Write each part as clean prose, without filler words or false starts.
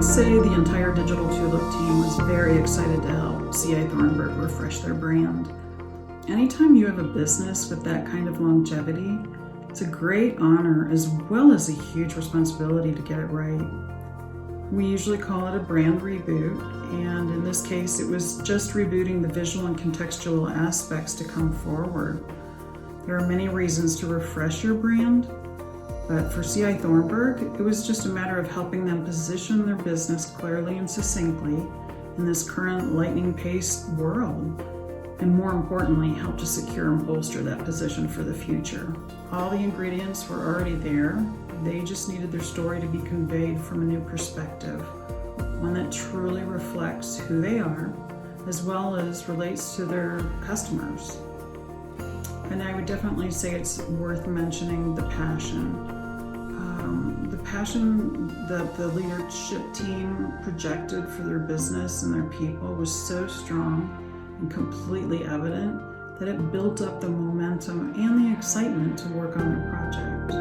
would say the entire Digital Tulip team was very excited to help CI Thornburg refresh their brand. Anytime you have a business with that kind of longevity, it's a great honor as well as a huge responsibility to get it right. We usually call it a brand reboot, and in this case it was just rebooting the visual and contextual aspects to come forward. There are many reasons to refresh your brand, but for CI Thornburg, it was just a matter of helping them position their business clearly and succinctly in this current lightning-paced world, and more importantly, help to secure and bolster that position for the future. All the ingredients were already there. They just needed their story to be conveyed from a new perspective, one that truly reflects who they are, as well as relates to their customers. And I would definitely say it's worth mentioning the passion. The passion that the leadership team projected for their business and their people was so strong and completely evident that it built up the momentum and the excitement to work on the project.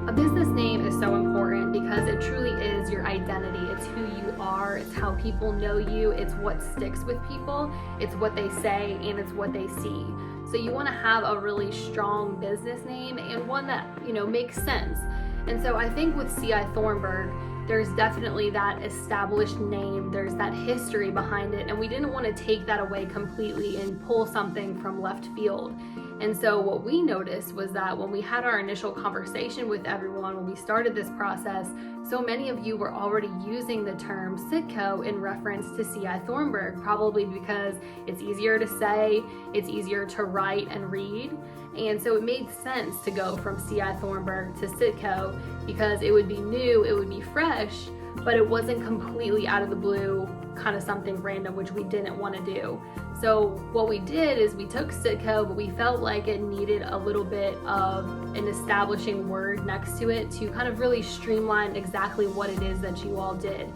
A business name is so important because it truly is your identity. It's who you are, it's how people know you, it's what sticks with people, it's what they say, and it's what they see. So you want to have a really strong business name and one that, makes sense. And so I think with CI Thornburg, there's definitely that established name, there's that history behind it, and we didn't want to take that away completely and pull something from left field. And so what we noticed was that when we had our initial conversation with everyone, when we started this process, so many of you were already using the term CITCO in reference to CI Thornburg, probably because it's easier to say, it's easier to write and read. And so it made sense to go from CI Thornburg to CITCO because it would be new, it would be fresh, but it wasn't completely out of the blue, kind of something random, which we didn't want to do. So what we did is we took CITCO, but we felt like it needed a little bit of an establishing word next to it to kind of really streamline exactly what it is that you all did.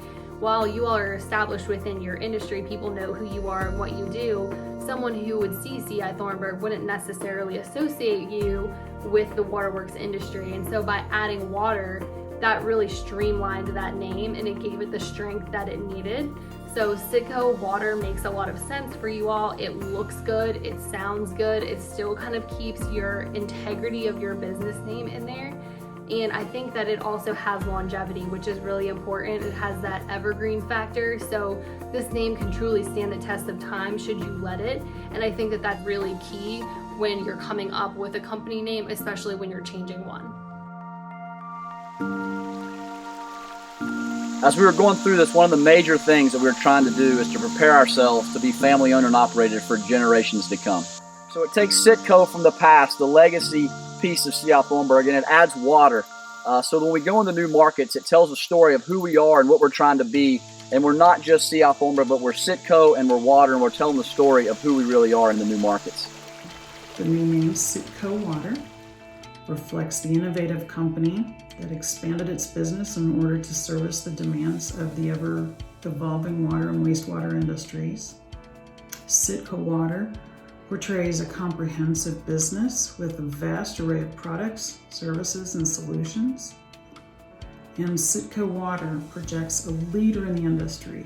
While you all are established within your industry, people know who you are and what you do, someone who would see CI Thornburg wouldn't necessarily associate you with the waterworks industry. And so by adding water, that really streamlined that name and it gave it the strength that it needed. So CITCO Water makes a lot of sense for you all. It looks good, it sounds good, it still kind of keeps your integrity of your business name in there. And I think that it also has longevity, which is really important. It has that evergreen factor. So this name can truly stand the test of time should you let it. And I think that that's really key when you're coming up with a company name, especially when you're changing one. As we were going through this, one of the major things that we were trying to do is to prepare ourselves to be family owned and operated for generations to come. So it takes CITCO from the past, the legacy piece of CI Thornburg, and it adds water. So when we go into new markets, it tells a story of who we are and what we're trying to be. And we're not just CI Thornburg, but we're CITCO and we're water, and we're telling the story of who we really are in the new markets. The new name, CITCO Water, reflects the innovative company that expanded its business in order to service the demands of the ever-evolving water and wastewater industries. CITCO Water portrays a comprehensive business with a vast array of products, services, and solutions. And CITCO Water projects a leader in the industry,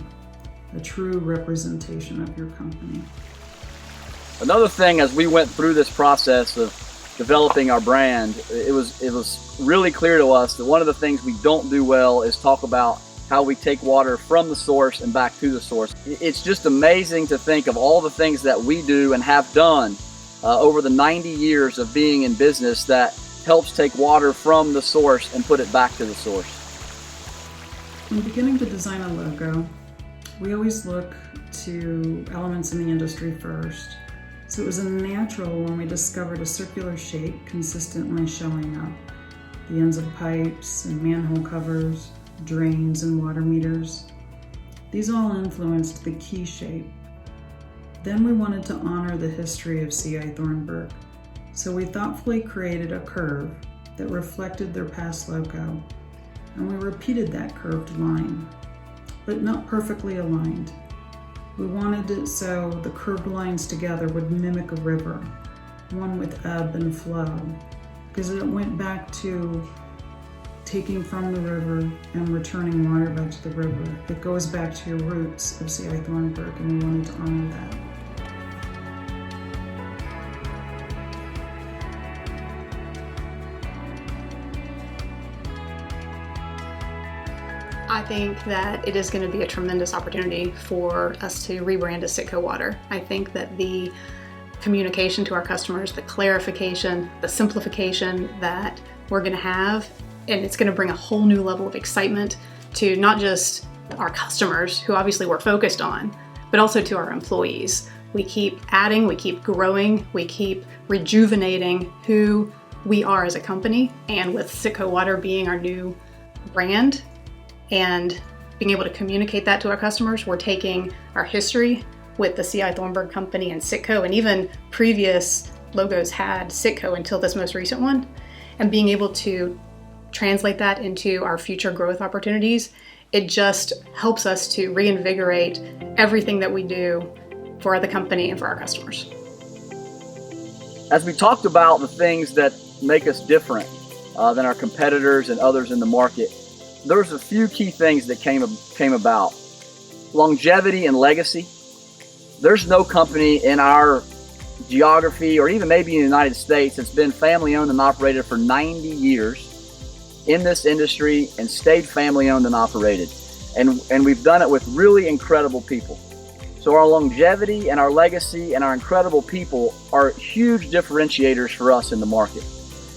a true representation of your company. Another thing, as we went through this process of developing our brand, it was really clear to us that one of the things we don't do well is talk about how we take water from the source and back to the source. It's just amazing to think of all the things that we do and have done over the 90 years of being in business that helps take water from the source and put it back to the source. In beginning to design a logo, we always look to elements in the industry first. So it was a natural when we discovered a circular shape consistently showing up. The ends of pipes and manhole covers, drains and water meters. These all influenced the key shape. Then we wanted to honor the history of CI Thornburg. So we thoughtfully created a curve that reflected their past logo. And we repeated that curved line, but not perfectly aligned. We wanted it so the curved lines together would mimic a river, one with ebb and flow, because it went back to taking from the river and returning water back to the river. It goes back to your roots of CI Thornburg, and we wanted to honor that. I think that it is going to be a tremendous opportunity for us to rebrand as CITCO Water. I think that the communication to our customers, the clarification, the simplification that we're going to have, and it's going to bring a whole new level of excitement to not just our customers, who obviously we're focused on, but also to our employees. We keep adding, we keep growing, we keep rejuvenating who we are as a company, and with CITCO Water being our new brand and being able to communicate that to our customers, we're taking our history with the CI Thornburg Company and CITCO, and even previous logos had CITCO until this most recent one, and being able to translate that into our future growth opportunities. It just helps us to reinvigorate everything that we do for the company and for our customers. As we talked about the things that make us different than our competitors and others in the market, there's a few key things that came about. Longevity and legacy. There's no company in our geography, or even maybe in the United States, that's been family owned and operated for 90 years in this industry and stayed family owned and operated. And we've done it with really incredible people. So our longevity and our legacy and our incredible people are huge differentiators for us in the market.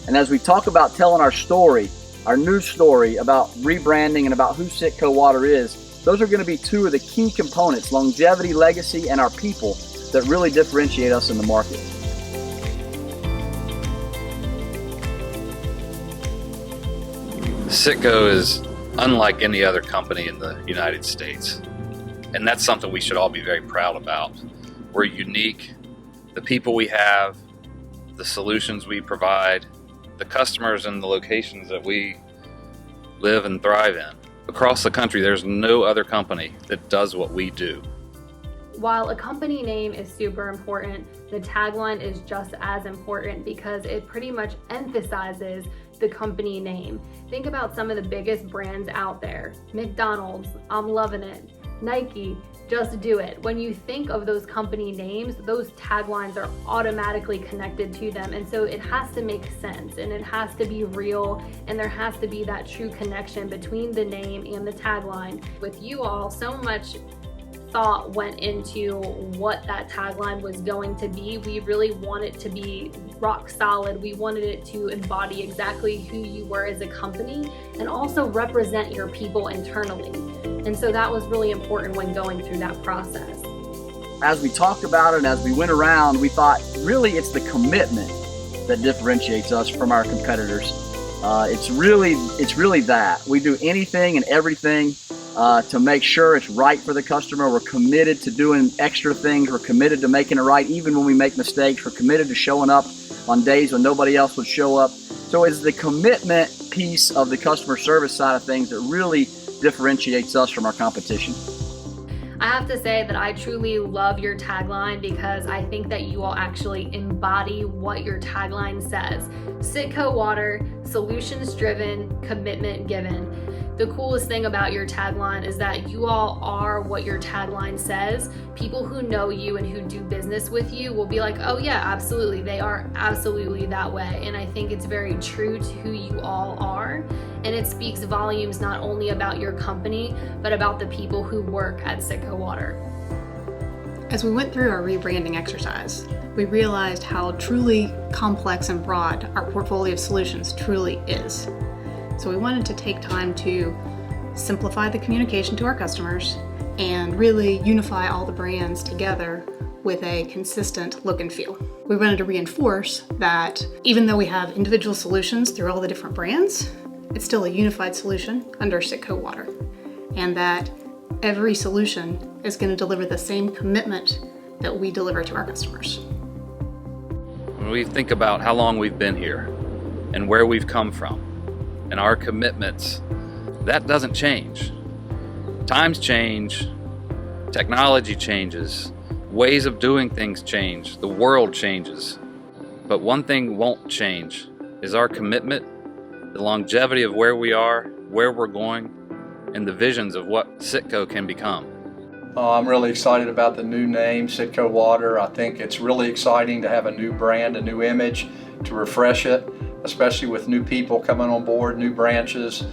And as we talk about telling our story, our new story about rebranding and about who CITCO Water is, those are going to be two of the key components: longevity, legacy, and our people, that really differentiate us in the market. CITCO is unlike any other company in the United States, and that's something we should all be very proud about. We're unique. The people we have, the solutions we provide, the customers and the locations that we live and thrive in. Across the country, there's no other company that does what we do. While a company name is super important, the tagline is just as important because it pretty much emphasizes the company name. Think about some of the biggest brands out there. McDonald's, I'm loving it. Nike, just do it. When you think of those company names, those taglines are automatically connected to them. And so it has to make sense, and it has to be real, and there has to be that true connection between the name and the tagline. With you all, so much thought went into what that tagline was going to be. We really want it to be rock solid. We wanted it to embody exactly who you were as a company and also represent your people internally. And so that was really important when going through that process. As we talked about it and as we went around, we thought really it's the commitment that differentiates us from our competitors. It's really that. We do anything and everything to make sure it's right for the customer. We're committed to doing extra things. We're committed to making it right even when we make mistakes. We're committed to showing up on days when nobody else would show up. So it's the commitment piece of the customer service side of things that really differentiates us from our competition. I have to say that I truly love your tagline because I think that you all actually embody what your tagline says. CITCO Water, solutions driven, commitment given. The coolest thing about your tagline is that you all are what your tagline says. People who know you and who do business with you will be like, oh yeah, absolutely. They are absolutely that way. And I think it's very true to who you all are. And it speaks volumes not only about your company, but about the people who work at CITCO Water. As we went through our rebranding exercise, we realized how truly complex and broad our portfolio of solutions truly is. So we wanted to take time to simplify the communication to our customers and really unify all the brands together with a consistent look and feel. We wanted to reinforce that even though we have individual solutions through all the different brands, it's still a unified solution under CITCO Water, and that every solution is going to deliver the same commitment that we deliver to our customers. When we think about how long we've been here and where we've come from and our commitments, that doesn't change. Times change, technology changes, ways of doing things change, the world changes. But one thing won't change is our commitment the longevity of where we are, where we're going, and the visions of what CITCO can become. I'm really excited about the new name, CITCO Water. I think it's really exciting to have a new brand, a new image, to refresh it, especially with new people coming on board, new branches,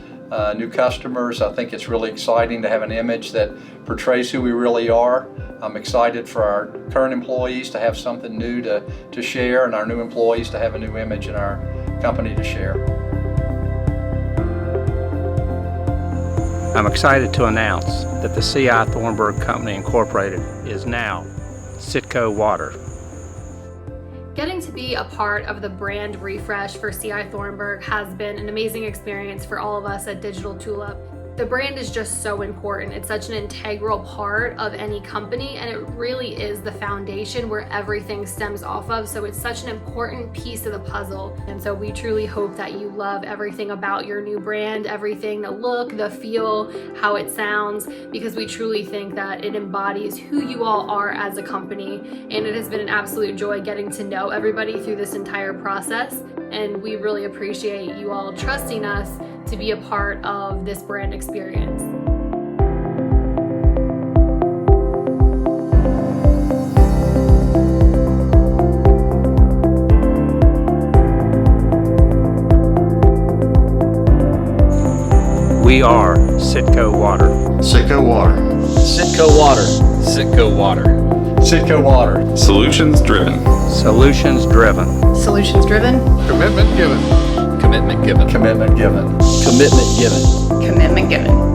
new customers. I think it's really exciting to have an image that portrays who we really are. I'm excited for our current employees to have something new to share, and our new employees to have a new image in our company to share. I'm excited to announce that the CI Thornburg Company Incorporated is now CITCO Water. Getting to be a part of the brand refresh for CI Thornburg has been an amazing experience for all of us at Digital Tulip. The brand is just so important. It's such an integral part of any company, and it really is the foundation where everything stems off of. So it's such an important piece of the puzzle. And so we truly hope that you love everything about your new brand, everything, the look, the feel, how it sounds, because we truly think that it embodies who you all are as a company. And it has been an absolute joy getting to know everybody through this entire process. And we really appreciate you all trusting us to be a part of this brand experience. We are CITCO Water. CITCO Water. CITCO Water. CITCO Water. CITCO Water. Solutions driven. Solutions driven. Solutions driven, Commitment given. Commitment given. Commitment given. Commitment given. commitment given.